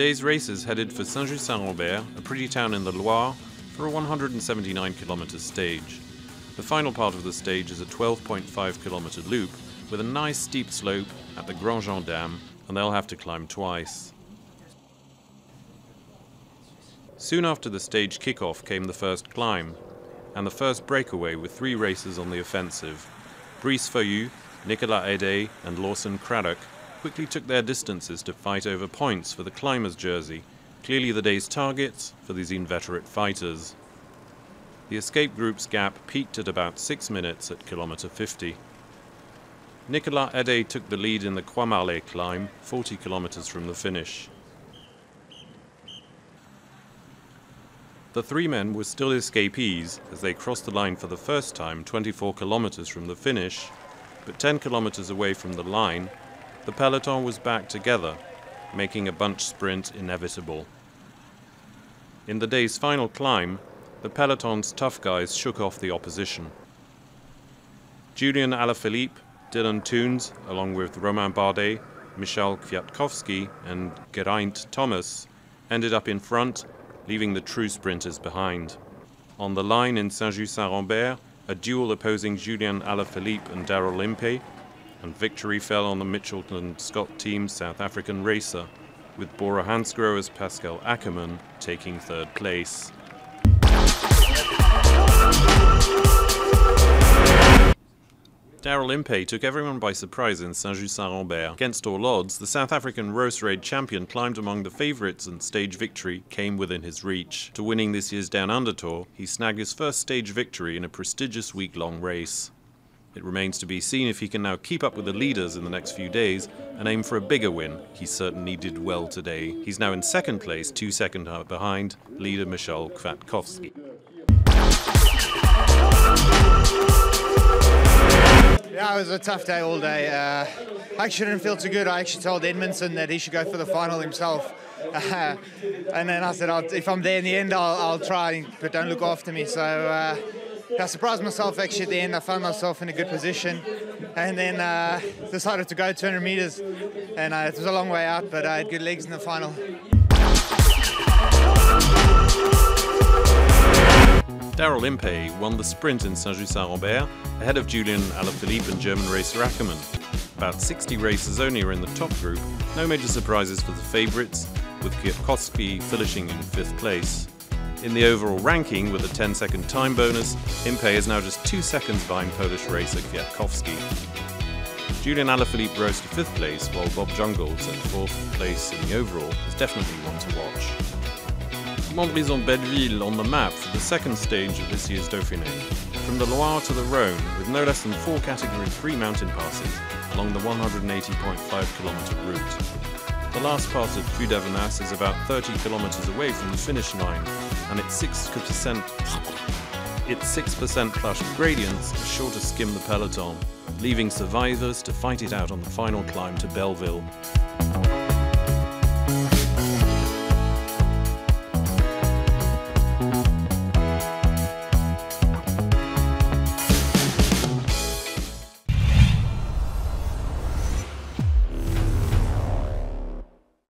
Today's racers headed for Saint-Just-Saint-Rambert, a pretty town in the Loire, for a 179 km stage. The final part of the stage is a 12.5 km loop with a nice steep slope at the Grand Gendarme, and they'll have to climb twice. Soon after the stage kick-off came the first climb, and the first breakaway with 3 racers on the offensive. Brice Feuillu, Nicolas Hédé and Lawson Craddock quickly took their distances to fight over points for the climber's jersey, clearly the day's targets for these inveterate fighters. The escape group's gap peaked at about 6 minutes at kilometre 50. Nicolas Hédé took the lead in the Croix-Marlais climb, 40 kilometres from the finish. The 3 men were still escapees as they crossed the line for the first time 24 kilometres from the finish, but 10 kilometres away from the line, the peloton was back together, making a bunch sprint inevitable. In the day's final climb, the peloton's tough guys shook off the opposition. Julian ALAPHILIPPE, Dylan Teuns, along with Romain Bardet, Michal KWIATKOWSKI and Geraint Thomas, ended up in front, leaving the true sprinters behind. On the line in Saint-Just-Saint-Rambert, a duel opposing Julian ALAPHILIPPE and Daryl IMPEY, and victory fell on the Mitchell and Scott team's South African racer, with Bora Hansgrohe's Pascal ACKERMANN taking 3rd place. Daryl IMPEY took everyone by surprise in Saint-Just-Saint-Rambert. Against all odds, the South African Road Raid champion climbed among the favourites and stage victory came within his reach. To winning this year's Down Under Tour, he snagged his first stage victory in a prestigious week-long race. It remains to be seen if he can now keep up with the leaders in the next few days and aim for a bigger win. He certainly did well today. He's now in 2nd place, 2 seconds behind leader Michal KWIATKOWSKI. Yeah, it was a tough day all day. I actually didn't feel too good. I actually told Edmondson that he should go for the final himself. And then I said, if I'm there in the end, I'll try, but don't look after me. So I surprised myself actually at the end. I found myself in a good position and then decided to go 200 meters. And it was a long way out, but I had good legs in the final. Daryl IMPEY won the sprint in Saint-Just-Saint-Rambert ahead of Julian ALAPHILIPPE and German racer ACKERMANN. About 60 racers only are in the top group, no major surprises for the favourites, with KWIATKOWSKI finishing in 5th place. In the overall ranking, with a 10-second time bonus, IMPEY is now just 2 seconds behind Polish racer KWIATKOWSKI. Julian ALAPHILIPPE rose to 5th place, while Bob Jungels at 4th place in the overall is definitely one to watch. Montbrison-Belleville on the map for the 2nd stage of this year's Dauphiné. From the Loire to the Rhône, with no less than 4 Category 3 mountain passes along the 180.5 km route. The last part of Puy d'Avenas is about 30 km away from the finish line, and its 6% plush gradients are sure to skim the peloton, leaving survivors to fight it out on the final climb to Belleville.